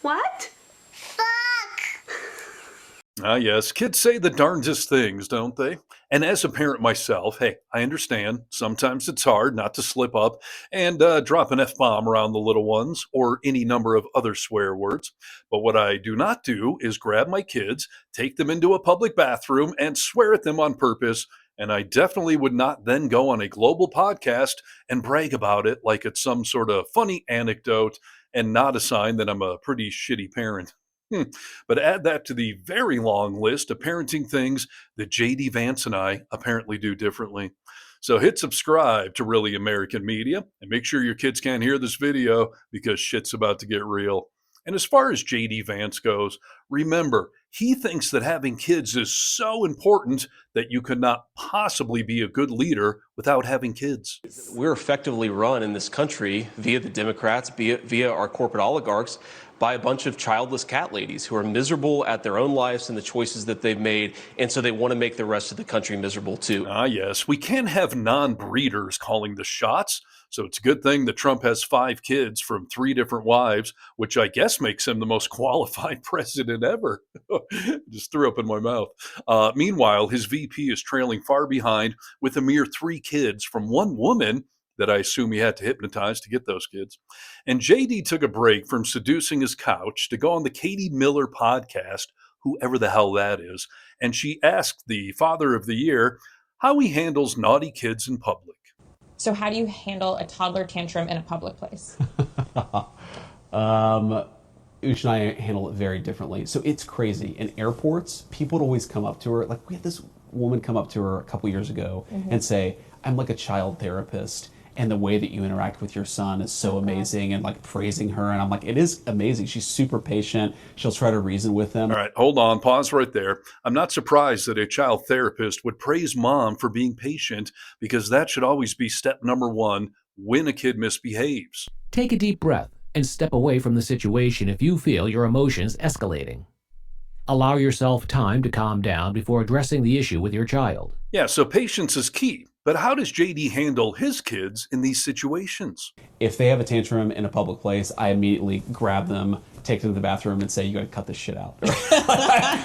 What? Ah, yes, kids say the darndest things, don't they? And as a parent myself, hey, I understand. Sometimes it's hard not to slip up and drop an F bomb around the little ones or any number of other swear words. But what I do not do is grab my kids, take them into a public bathroom, and swear at them on purpose. And I definitely would not then go on a global podcast and brag about it like it's some sort of funny anecdote and not a sign that I'm a pretty shitty parent. But add that to the very long list of parenting things that JD Vance and I apparently do differently. So hit subscribe to Really American Media and make sure your kids can't hear this video because shit's about to get real. And as far as JD Vance goes, remember, he thinks that having kids is so important that you could not possibly be a good leader without having kids. We're effectively run in this country via the Democrats, via our corporate oligarchs, by a bunch of childless cat ladies who are miserable at their own lives and the choices that they've made, and so they want to make the rest of the country miserable too. Ah, yes, we can't have non-breeders calling the shots, so it's a good thing that Trump has 5 kids from 3 different wives, which I guess makes him the most qualified president ever. Just threw up in my mouth. Meanwhile, his VP is trailing far behind with a mere 3 kids from one woman that I assume he had to hypnotize to get those kids. And JD took a break from seducing his couch to go on the Katie Miller podcast, whoever the hell that is, and she asked the father of the year how he handles naughty kids in public. So how do you handle a toddler tantrum in a public place? Ush and I handle it very differently. So it's crazy. In airports, people would always come up to her. Like, we had this woman come up to her a couple years ago and say, I'm like a child therapist, and the way that you interact with your son is so amazing, and like praising her. And I'm like, it is amazing. She's super patient. She'll try to reason with them. All right, hold on, pause right there. I'm not surprised that a child therapist would praise mom for being patient, because that should always be step number 1 when a kid misbehaves. Take a deep breath and step away from the situation if you feel your emotions escalating. Allow yourself time to calm down before addressing the issue with your child. Yeah, so patience is key. But how does JD handle his kids in these situations? If they have a tantrum in a public place, I immediately grab them, take them to the bathroom, and say, you got to cut this shit out.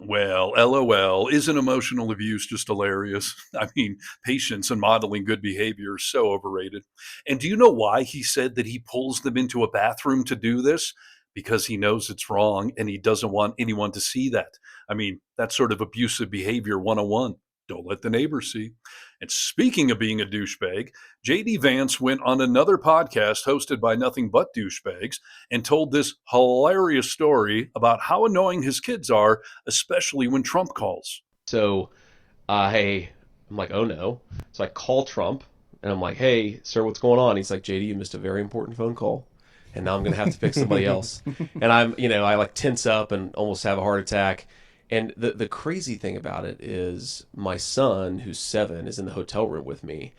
Well, LOL, isn't emotional abuse just hilarious? I mean, patience and modeling good behavior is so overrated. And do you know why he said that he pulls them into a bathroom to do this? Because he knows it's wrong and he doesn't want anyone to see that. I mean, that's sort of abusive behavior 101. Don't let the neighbors see. And speaking of being a douchebag, JD Vance went on another podcast hosted by nothing but douchebags and told this hilarious story about how annoying his kids are, especially when Trump calls. So I'm like, oh no. So I call Trump and I'm like, hey, sir, what's going on? He's like, JD, you missed a very important phone call, and now I'm going to have to pick somebody else. And I like tense up and almost have a heart attack. And the crazy thing about it is my son, who's 7, is in the hotel room with me,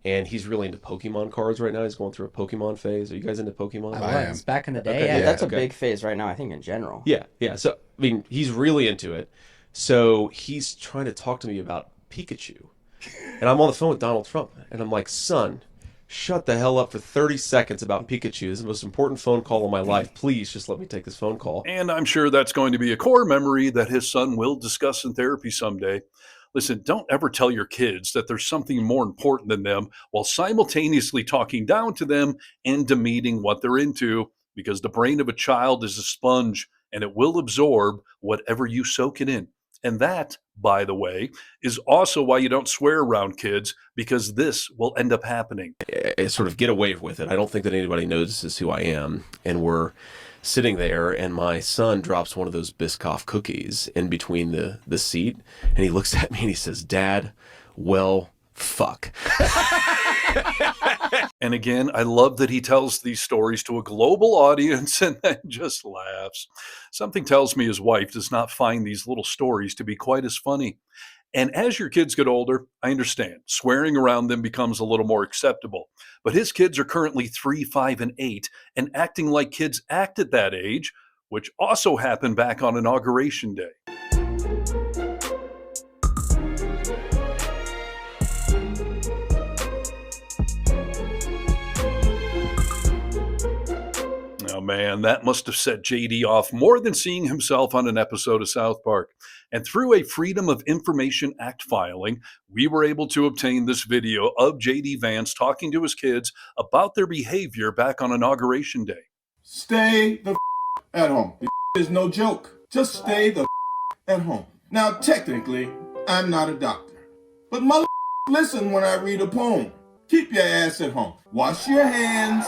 and he's really into Pokemon cards right now. He's going through a Pokemon phase. Are you guys into Pokemon? I am. Back in the day. Okay, Yeah, that's a big phase right now, I think, in general. Yeah. So, I mean, he's really into it. So he's trying to talk to me about Pikachu. And I'm on the phone with Donald Trump, and I'm like, son, shut the hell up for 30 seconds about Pikachu. This is the most important phone call of my life. Please just let me take this phone call. And I'm sure that's going to be a core memory that his son will discuss in therapy someday. Listen, don't ever tell your kids that there's something more important than them while simultaneously talking down to them and demeaning what they're into, because the brain of a child is a sponge and it will absorb whatever you soak it in. And that, by the way, is also why you don't swear around kids, because this will end up happening. I sort of get away with it. I don't think that anybody notices who I am. And we're sitting there, and my son drops one of those Biscoff cookies in between the seat, and he looks at me and he says, Dad, well, fuck. And again, I love that he tells these stories to a global audience and then just laughs. Something tells me his wife does not find these little stories to be quite as funny. And as your kids get older, I understand swearing around them becomes a little more acceptable. But his kids are currently 3, 5, and 8 and acting like kids act at that age, which also happened back on Inauguration Day. man, that must have set JD off more than seeing himself on an episode of South Park. And through a Freedom of Information Act filing, we were able to obtain this video of JD Vance talking to his kids about their behavior back on Inauguration Day. Stay the at home. This is no joke. Just stay the at home. Now, technically, I'm not a doctor. But mother, listen when I read a poem. Keep your ass at home. Wash your hands,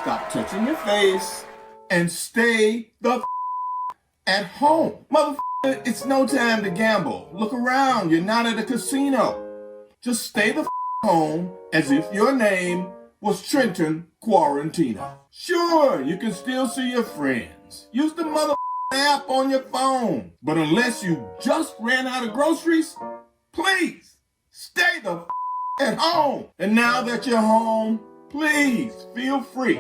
stop touching your face, and stay the at home. Mother, it's no time to gamble. Look around, you're not at a casino. Just stay the home as if your name was Trenton Quarantino. Sure, you can still see your friends. Use the mother app on your phone. But unless you just ran out of groceries, please stay the at home. And now that you're home, please feel free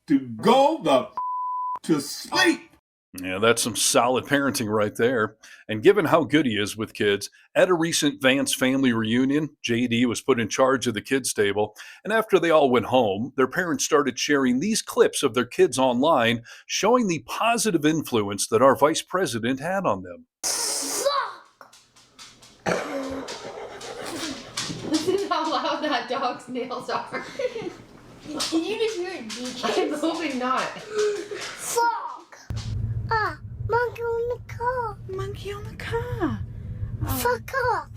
to go the to sleep. Yeah, that's some solid parenting right there. And given how good he is with kids, at a recent Vance family reunion, JD was put in charge of the kids' table. And after they all went home, their parents started sharing these clips of their kids online, showing the positive influence that our vice president had on them. Listen to how loud that dog's nails are. Did you just hear it, DJ? I'm hoping not. Fuck! Ah, monkey on the car. Monkey on the car. Fuck off.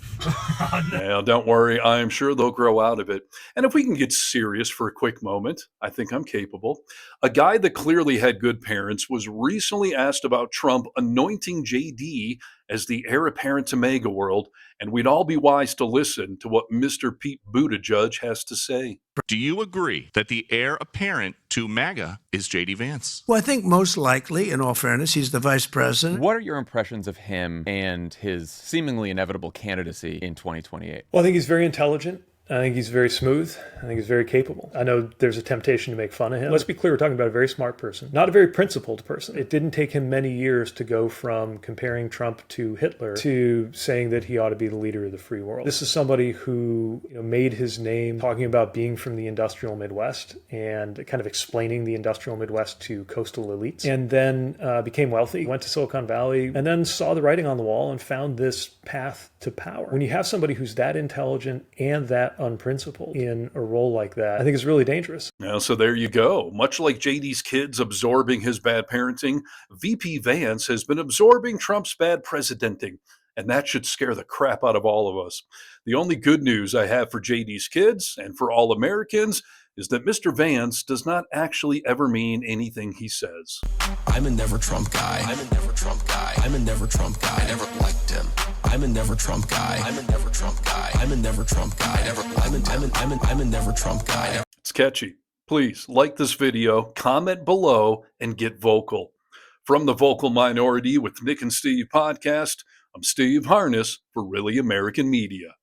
Now, don't worry, I'm sure they'll grow out of it. And if we can get serious for a quick moment, I think I'm capable. A guy that clearly had good parents was recently asked about Trump anointing JD as the heir apparent to MAGA world, and we'd all be wise to listen to what Mr. Pete Buttigieg has to say. Do you agree that the heir apparent to MAGA is JD Vance? Well, I think most likely, in all fairness, he's the vice president. What are your impressions of him and his seemingly inevitable candidacy in 2028? Well, I think he's very intelligent. I think he's very smooth. I think he's very capable. I know there's a temptation to make fun of him. Let's be clear, we're talking about a very smart person, not a very principled person. It didn't take him many years to go from comparing Trump to Hitler to saying that he ought to be the leader of the free world. This is somebody who made his name talking about being from the industrial Midwest and kind of explaining the industrial Midwest to coastal elites, and then became wealthy, went to Silicon Valley, and then saw the writing on the wall and found this path to power. When you have somebody who's that intelligent and that unprincipled in a role like that, I think it's really dangerous. Now, so there you go. Much like JD's kids absorbing his bad parenting, VP Vance has been absorbing Trump's bad presidenting, and that should scare the crap out of all of us. The only good news I have for JD's kids and for all Americans is that Mr. Vance does not actually ever mean anything he says. I'm a never Trump guy. I'm a never Trump guy. I'm a never Trump guy. I never liked him. I'm a never Trump guy. I'm a never Trump guy. I'm a never Trump guy. I'm a never Trump guy. It's catchy. Please like this video, comment below, and get vocal. From the Vocal Minority with Nick and Steve podcast, I'm Steve Harness for Really American Media.